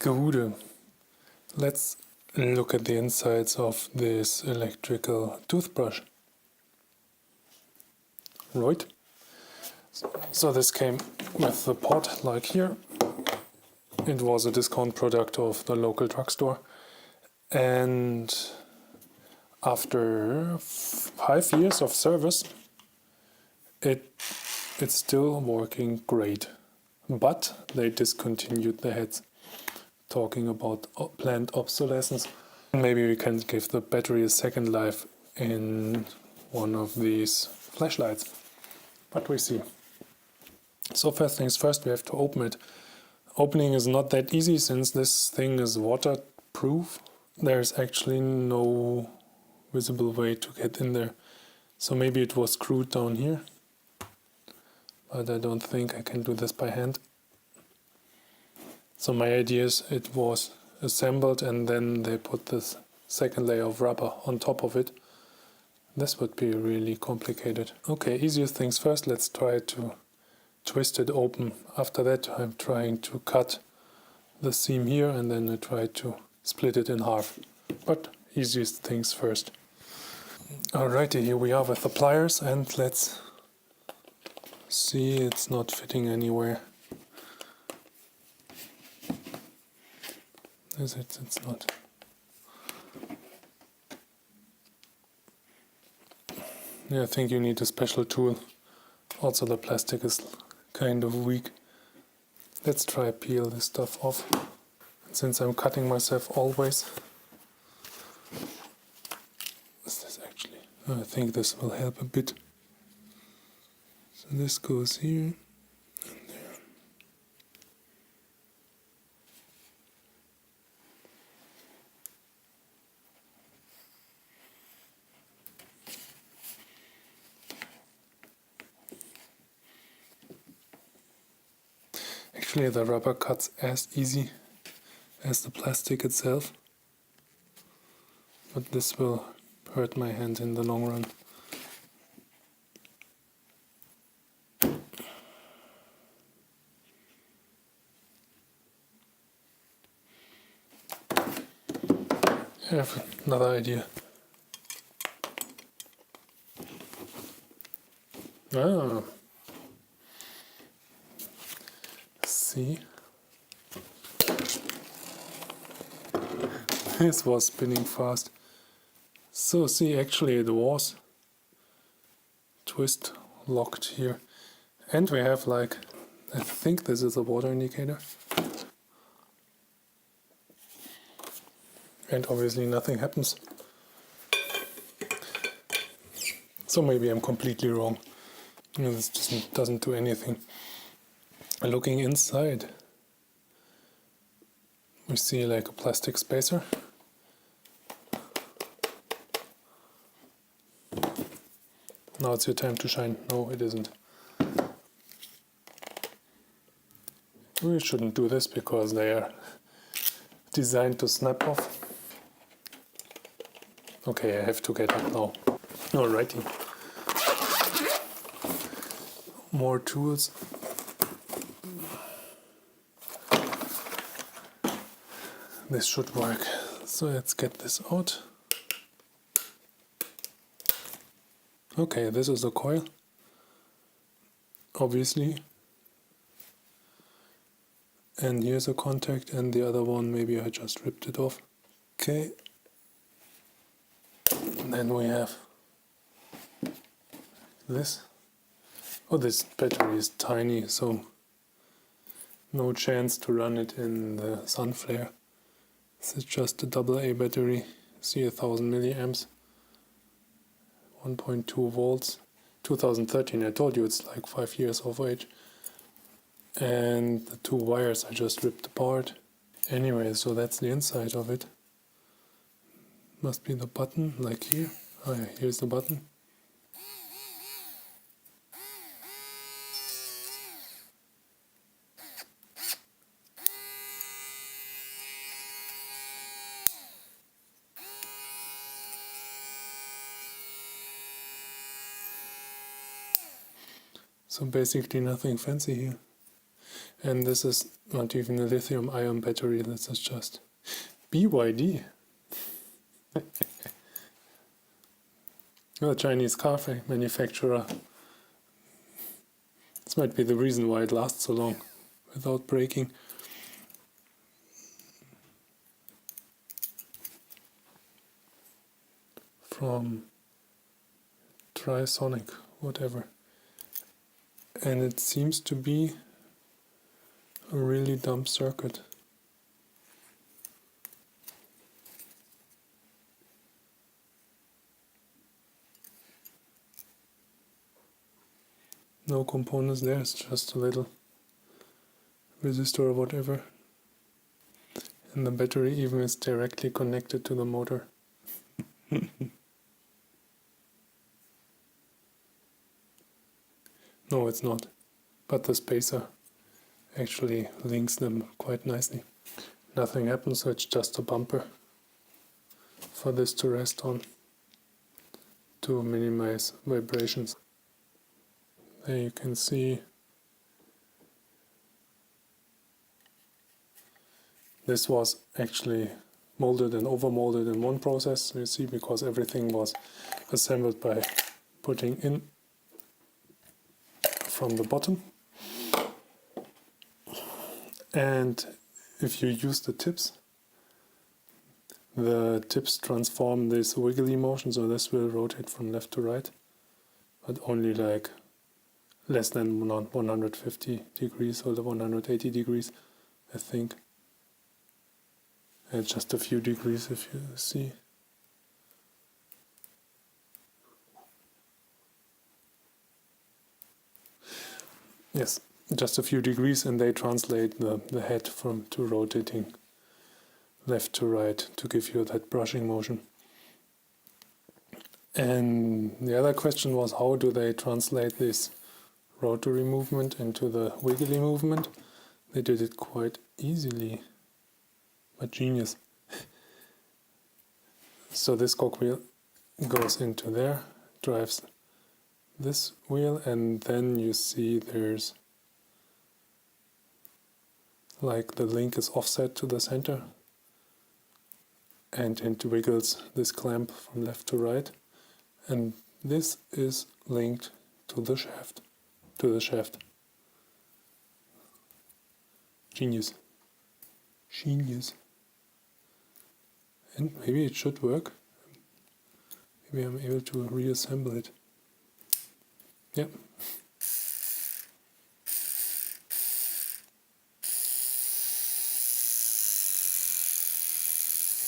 Gute. Let's look at the insides of this electrical toothbrush. Right? So this came with the pot, like here. It was a discount product of the local drugstore. And after 5 years of service, it's still working great. But they discontinued the heads. Talking about planned obsolescence. Maybe we can give the battery a second life in one of these flashlights. But we see. So first things first, we have to open it. Opening is not that easy since this thing is waterproof. There's actually no visible way to get in there. So maybe it was screwed down here. But I don't think I can do this by hand. So my idea is it was assembled and then they put this second layer of rubber on top of it. This would be really complicated. Okay, easiest things first, let's try to twist it open. After that I'm trying to cut the seam here and then I try to split it in half. But easiest things first. Alrighty, here we are with the pliers and let's see, it's not fitting anywhere. Is it? It's not. Yeah, I think you need a special tool. Also the plastic is kind of weak. Let's try peel this stuff off. And since I'm cutting myself always, I think this will help a bit. So this goes here. Actually, the rubber cuts as easy as the plastic itself, but this will hurt my hand in the long run. I have another idea. Ah. See? This was spinning fast. So see, actually it was twist locked here. And we have like, I think this is a water indicator. And obviously nothing happens. So maybe I'm completely wrong. This just doesn't do anything. Looking inside, we see like a plastic spacer. Now it's your time to shine. No, it isn't. We shouldn't do this because they are designed to snap off. Okay, I have to get up now. Alrighty. More tools. This should work. So let's get this out. Okay, this is a coil. Obviously. And here's a contact, and the other one, maybe I just ripped it off. Okay. And then we have this. Oh, this battery is tiny, so no chance to run it in the sun flare. This is just a AA battery, see 1000 milliamps, 1.2 volts, 2013, I told you it's like 5 years of age. And the two wires I just ripped apart. Anyway, so that's the inside of it. Must be the button, like here. Oh yeah, here's the button. So basically nothing fancy here. And this is not even a lithium-ion battery, this is just BYD. A Chinese car manufacturer. This might be the reason why it lasts so long without breaking. From Trisonic, whatever. And it seems to be a really dumb circuit. No components there, it's just a little resistor or whatever. And the battery even is directly connected to the motor. No, it's not. But the spacer actually links them quite nicely. Nothing happens, so it's just a bumper for this to rest on to minimize vibrations. There you can see this was actually molded and overmolded in one process, you see, because everything was assembled by putting in from the bottom. And if you use the tips transform this wiggly motion, so this will rotate from left to right, but only like less than 150 degrees or the 180 degrees, I think. And just a few degrees if you see. Yes, just a few degrees, and they translate the head to rotating left to right to give you that brushing motion. And the other question was, how do they translate this rotary movement into the wiggly movement? They did it quite easily, but genius. So this cogwheel goes into there, drives this wheel, and then you see there's like the link is offset to the center, and it wiggles this clamp from left to right, and this is linked to the shaft. Genius. And maybe it should work. Maybe I'm able to reassemble it. Yep.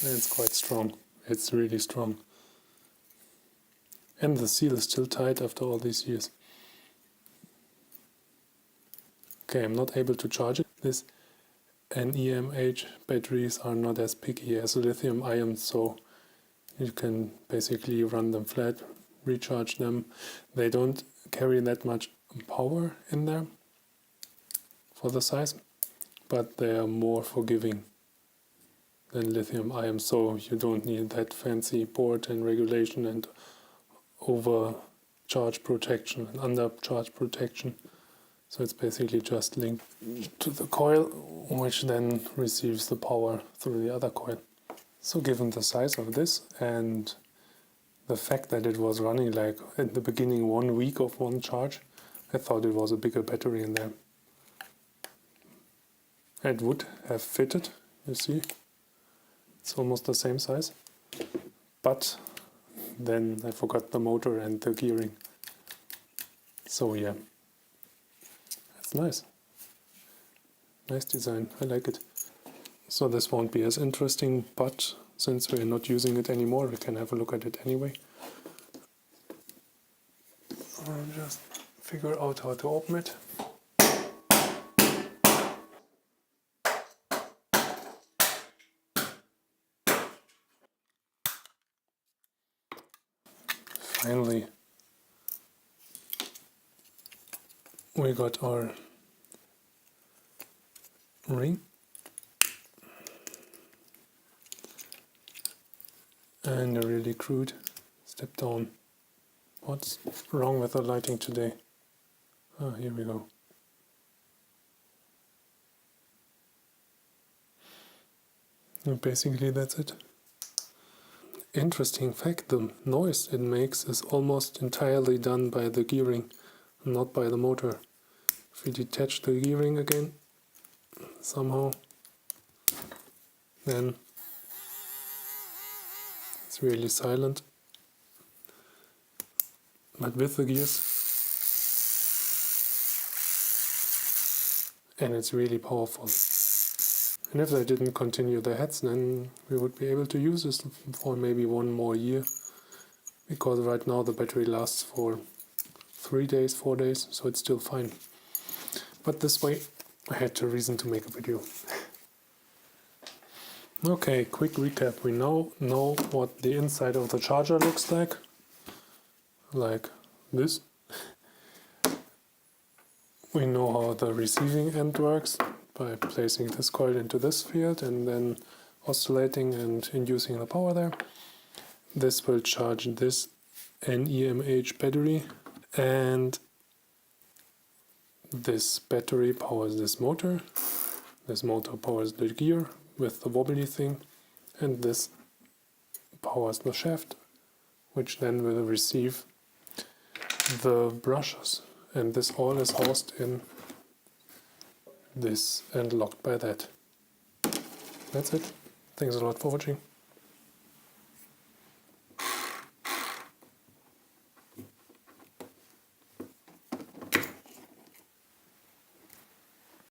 And it's quite strong. It's really strong. And the seal is still tight after all these years. Okay, I'm not able to charge it. This NEMH batteries are not as picky as lithium ion, so you can basically run them flat, recharge them. They don't carry that much power in there for the size, but they are more forgiving than lithium ion, so you don't need that fancy port and regulation and overcharge protection and undercharge protection. So it's basically just linked to the coil, which then receives the power through the other coil. So given the size of this and the fact that it was running like at the beginning 1 week of one charge, I thought it was a bigger battery in there. It would have fitted, you see, it's almost the same size, but then I forgot the motor and the gearing. So yeah, that's nice. Nice design, I like it. So this won't be as interesting, but since we're not using it anymore, we can have a look at it anyway. I'll just figure out how to open it. Finally, we got our ring. And a really crude step down. What's wrong with the lighting today? Ah, here we go. And basically that's it. Interesting fact, the noise it makes is almost entirely done by the gearing, not by the motor. If we detach the gearing again, somehow, then it's really silent. But with the gears, and it's really powerful. And if they didn't continue the heads, then we would be able to use this for maybe 1 more year. Because right now the battery lasts for 3 days, 4 days, so it's still fine. But this way I had a reason to make a video. Okay, quick recap. We now know what the inside of the charger looks like this. We know how the receiving end works by placing this coil into this field and then oscillating and inducing the power there. This will charge this NEMH battery, and this battery powers this motor. This motor powers the gear with the wobbly thing, and this powers the shaft, which then will receive the brushes. And this all is housed in this and locked by that. That's it. Thanks a lot for watching.